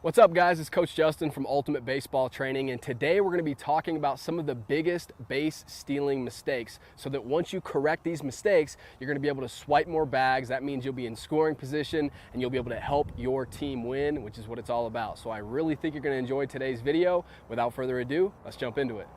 What's up, guys? It's Coach Justin from Ultimate Baseball Training, and today we're going to be talking about some of the biggest base stealing mistakes so that once you correct these mistakes, you're going to be able to swipe more bags. That means you'll be in scoring position and you'll be able to help your team win, which is what it's all about. So I really think you're going to enjoy today's video. Without further ado, let's jump into it.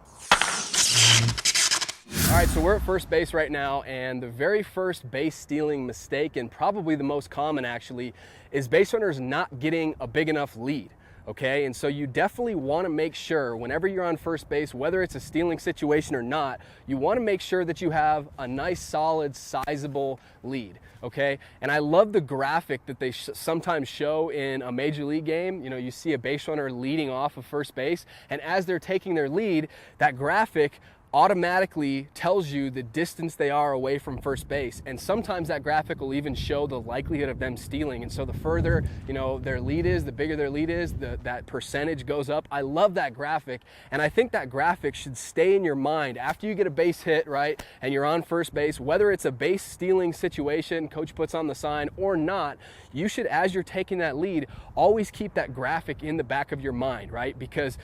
All right, so we're at first base right now, and the very first base stealing mistake, and probably the most common actually, is base runners not getting a big enough lead. Okay, and so you definitely want to make sure whenever you're on first base, whether it's a stealing situation or not, you want to make sure that you have a nice, solid, sizable lead. Okay, and I love the graphic that they sometimes show in a major league game. You know, you see a base runner leading off of first base, and as they're taking their lead, that graphic automatically tells you the distance they are away from first base, and sometimes that graphic will even show the likelihood of them stealing. And so the further their lead is, the bigger their lead is, that percentage goes up. I love that graphic, and I think that graphic should stay in your mind after you get a base hit, right, and you're on first base, whether it's a base stealing situation coach puts on the sign or not. You should, as you're taking that lead, always keep that graphic in the back of your mind, right? Because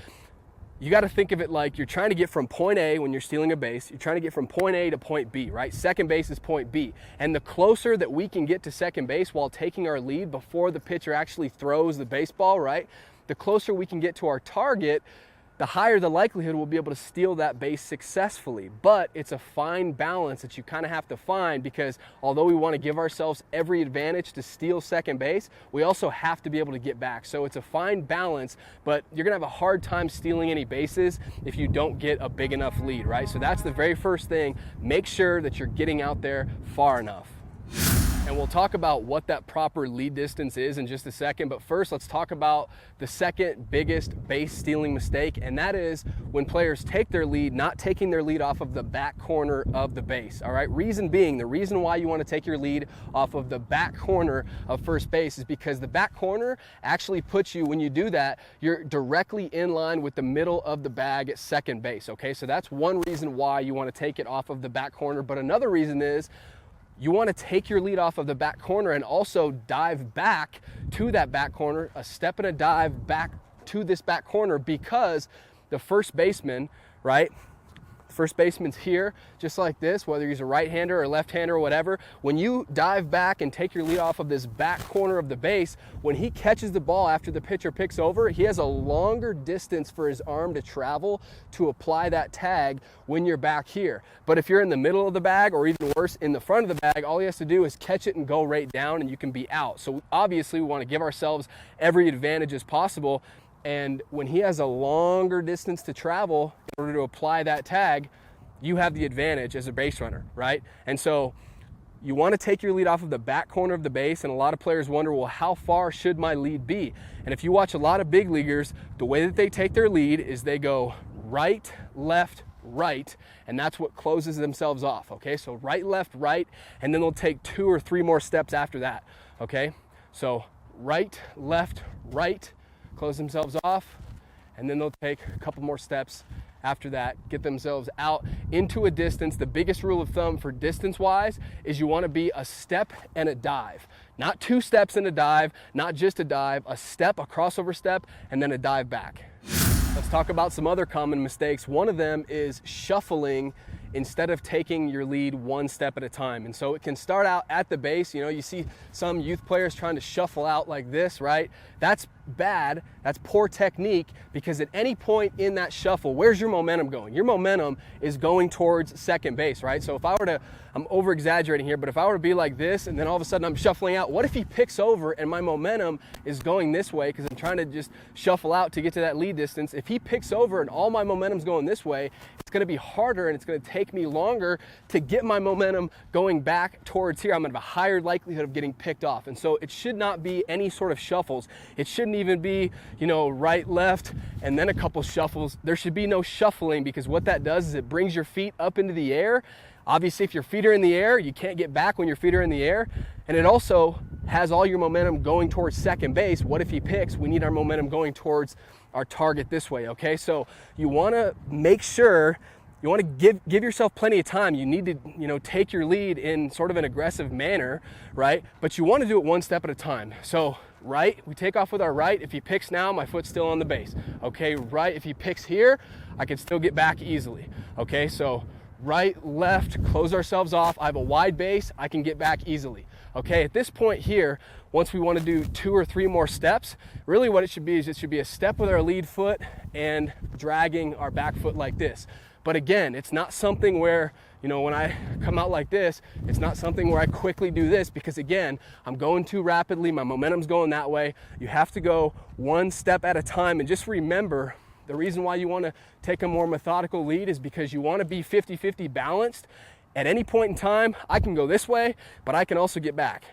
you got to think of it like you're trying to get from point A when you're stealing a base. You're trying to get from point A to point B, right? Second base is point B. And the closer that we can get to second base while taking our lead before the pitcher actually throws the baseball, right? The closer we can get to our target, the higher the likelihood we'll be able to steal that base successfully. But it's a fine balance that you kind of have to find, because although we want to give ourselves every advantage to steal second base, we also have to be able to get back. So it's a fine balance, but you're going to have a hard time stealing any bases if you don't get a big enough lead, right? So that's the very first thing. Make sure that you're getting out there far enough. And we'll talk about what that proper lead distance is in just a second. But first, let's talk about the second biggest base stealing mistake, and that is when players take their lead, not taking their lead off of the back corner of the base. All right, reason being, the reason why you want to take your lead off of the back corner of first base is because the back corner actually puts you, when you do that, you're directly in line with the middle of the bag at second base. Okay, so that's one reason why you want to take it off of the back corner. But another reason is you want to take your lead off of the back corner and also dive back to that back corner, a step and a dive back to this back corner, because the first baseman, right? First baseman's here, just like this, whether he's a right-hander or left-hander or whatever. When you dive back and take your lead off of this back corner of the base, when he catches the ball after the pitcher picks over, he has a longer distance for his arm to travel to apply that tag when you're back here. But if you're in the middle of the bag, or even worse, in the front of the bag, all he has to do is catch it and go right down, and you can be out. So obviously we want to give ourselves every advantage as possible. And when he has a longer distance to travel in order to apply that tag, you have the advantage as a base runner, right? And so you want to take your lead off of the back corner of the base, and a lot of players wonder, well, how far should my lead be? And if you watch a lot of big leaguers, the way that they take their lead is they go right, left, right, and that's what closes themselves off, okay? So right, left, right, and then they'll take 2 or 3 more steps after that, okay? So right, left, right, close themselves off, and then they'll take a couple more steps after that, get themselves out into a distance. The biggest rule of thumb for distance-wise is you want to be a step and a dive. Not 2 steps and a dive, not just a dive, a step, a crossover step, and then a dive back. Let's talk about some other common mistakes. One of them is shuffling instead of taking your lead 1 step at a time. And so it can start out at the base. You see some youth players trying to shuffle out like this, right? That's bad. That's poor technique, because at any point in that shuffle, where's your momentum going? Your momentum is going towards second base, right? So if I were to, I'm over exaggerating here, but if I were to be like this and then all of a sudden I'm shuffling out, what if he picks over and my momentum is going this way because I'm trying to just shuffle out to get to that lead distance? If he picks over and all my momentum's going this way, it's going to be harder and it's going to take me longer to get my momentum going back towards here. I'm going to have a higher likelihood of getting picked off. And so it should not be any sort of shuffles. It shouldn't even be, right, left, and then a couple shuffles. There should be no shuffling, because what that does is it brings your feet up into the air. Obviously, if your feet are in the air, you can't get back when your feet are in the air. And it also has all your momentum going towards second base. What if he picks? We need our momentum going towards our target this way, okay? So you want to make sure, you want to give yourself plenty of time. You need to, take your lead in sort of an aggressive manner, right? But you want to do it 1 step at a time. So right, we take off with our right. If he picks now, my foot's still on the base. Okay, right, if he picks here, I can still get back easily. Okay, so right, left, close ourselves off. I have a wide base, I can get back easily. Okay, at this point here, once we want to do 2 or 3 more steps, really what it should be is it should be a step with our lead foot and dragging our back foot like this. But again, it's not something where, you know, when I come out like this, it's not something where I quickly do this, because again, I'm going too rapidly, my momentum's going that way. You have to go 1 step at a time, and just remember, the reason why you want to take a more methodical lead is because you want to be 50-50 balanced. At any point in time, I can go this way, but I can also get back.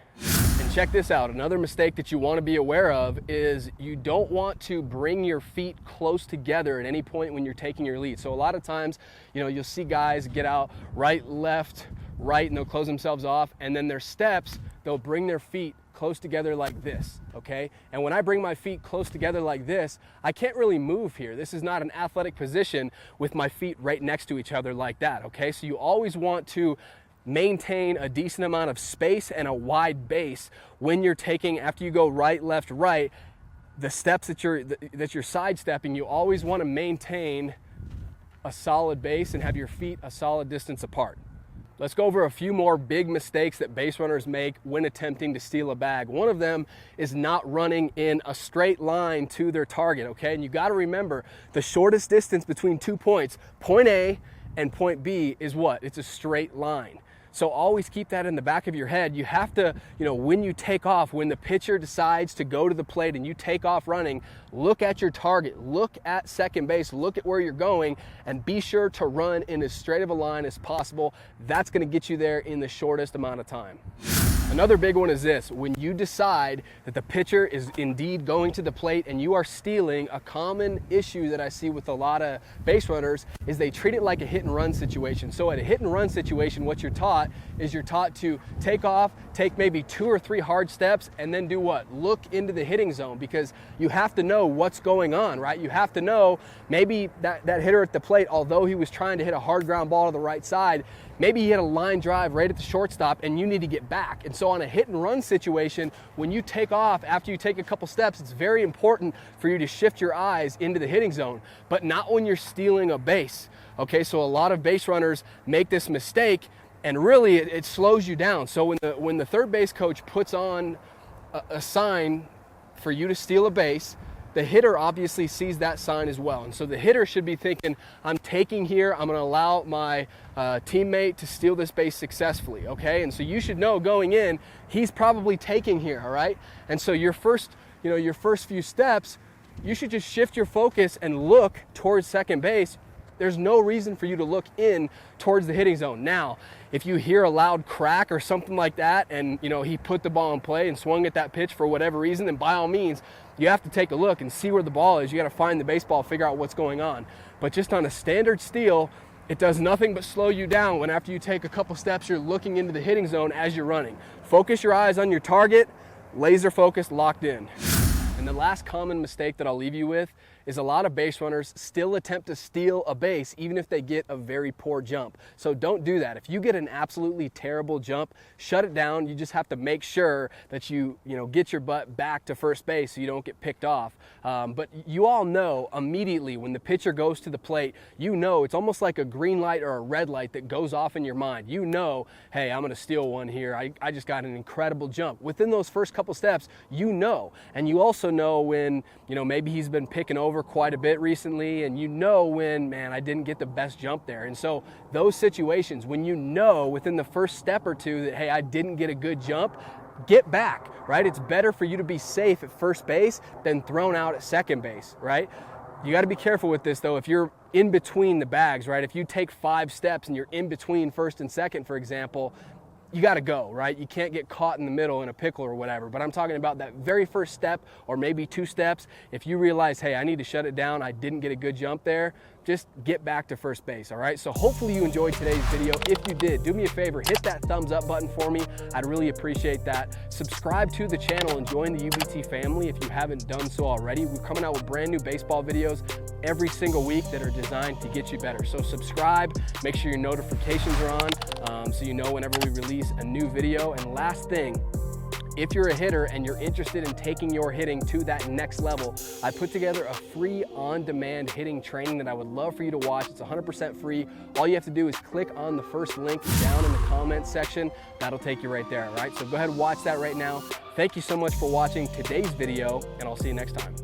And check this out, another mistake that you want to be aware of is you don't want to bring your feet close together at any point when you're taking your lead. So a lot of times, you know, you'll see guys get out right, left, right, and they'll close themselves off, and then their steps, they'll bring their feet close together like this, okay? And when I bring my feet close together like this, I can't really move here. This is not an athletic position with my feet right next to each other like that, okay? So you always want to maintain a decent amount of space and a wide base when you're taking, after you go right, left, right, the steps that you're sidestepping, you always want to maintain a solid base and have your feet a solid distance apart. Let's go over a few more big mistakes that base runners make when attempting to steal a bag. One of them is not running in a straight line to their target, okay? And you gotta remember, the shortest distance between 2 points, point A and point B, is what? It's a straight line. So always keep that in the back of your head. You have to, you know, when you take off, when the pitcher decides to go to the plate and you take off running, look at your target, look at second base, look at where you're going, and be sure to run in as straight of a line as possible. That's going to get you there in the shortest amount of time. Another big one is this: when you decide that the pitcher is indeed going to the plate and you are stealing, a common issue that I see with a lot of base runners is they treat it like a hit and run situation. So at a hit and run situation, what you're taught is you're taught to take off, take maybe 2 or 3 hard steps, and then do what? Look into the hitting zone, because you have to know what's going on, right? You have to know maybe that hitter at the plate, although he was trying to hit a hard ground ball to the right side, maybe he hit a line drive right at the shortstop and you need to get back. And so on a hit and run situation, when you take off, after you take a couple steps, it's very important for you to shift your eyes into the hitting zone, but not when you're stealing a base. Okay, so a lot of base runners make this mistake, and really it slows you down. So when the third base coach puts on a sign for you to steal a base, the hitter obviously sees that sign as well. And so the hitter should be thinking, I'm taking here, I'm gonna allow my teammate to steal this base successfully, okay? And so you should know going in, he's probably taking here, all right? And so your first few steps, you should just shift your focus and look towards second base. There's no reason for you to look in towards the hitting zone. Now, if you hear a loud crack or something like that, and he put the ball in play and swung at that pitch for whatever reason, then by all means, you have to take a look and see where the ball is. You got to find the baseball, figure out what's going on. But just on a standard steal, it does nothing but slow you down when after you take a couple steps, you're looking into the hitting zone as you're running. Focus your eyes on your target, laser focused, locked in. And the last common mistake that I'll leave you with is a lot of base runners still attempt to steal a base even if they get a very poor jump. So don't do that. If you get an absolutely terrible jump, shut it down. You just have to make sure that you get your butt back to first base so you don't get picked off. But you all know immediately when the pitcher goes to the plate, it's almost like a green light or a red light that goes off in your mind. You know, hey, I'm going to steal one here. I just got an incredible jump. Within those first couple steps, and you also know when, maybe he's been picking over quite a bit recently, and when, man, I didn't get the best jump there. And so those situations, when within the first step or two that, hey, I didn't get a good jump, get back, right? It's better for you to be safe at first base than thrown out at second base, right? You got to be careful with this though. If you're in between the bags, right? If you take 5 steps and you're in between first and second, for example, you got to go, right? You can't get caught in the middle in a pickle or whatever. But I'm talking about that very first step or maybe 2 steps. If you realize, hey, I need to shut it down, I didn't get a good jump there, just get back to first base, all right? So hopefully you enjoyed today's video. If you did, do me a favor, hit that thumbs up button for me. I'd really appreciate that. Subscribe to the channel and join the UBT family if you haven't done so already. We're coming out with brand new baseball videos every single week that are designed to get you better. So subscribe, make sure your notifications are on so you know whenever we release a new video. And last thing, If you're a hitter and you're interested in taking your hitting to that next level, I put together a free on-demand hitting training that I would love for you to watch. It's 100% free. All you have to do is click on the first link down in the comments section. That'll take you right there, all right? So go ahead and watch that right now. Thank you so much for watching today's video, and I'll see you next time.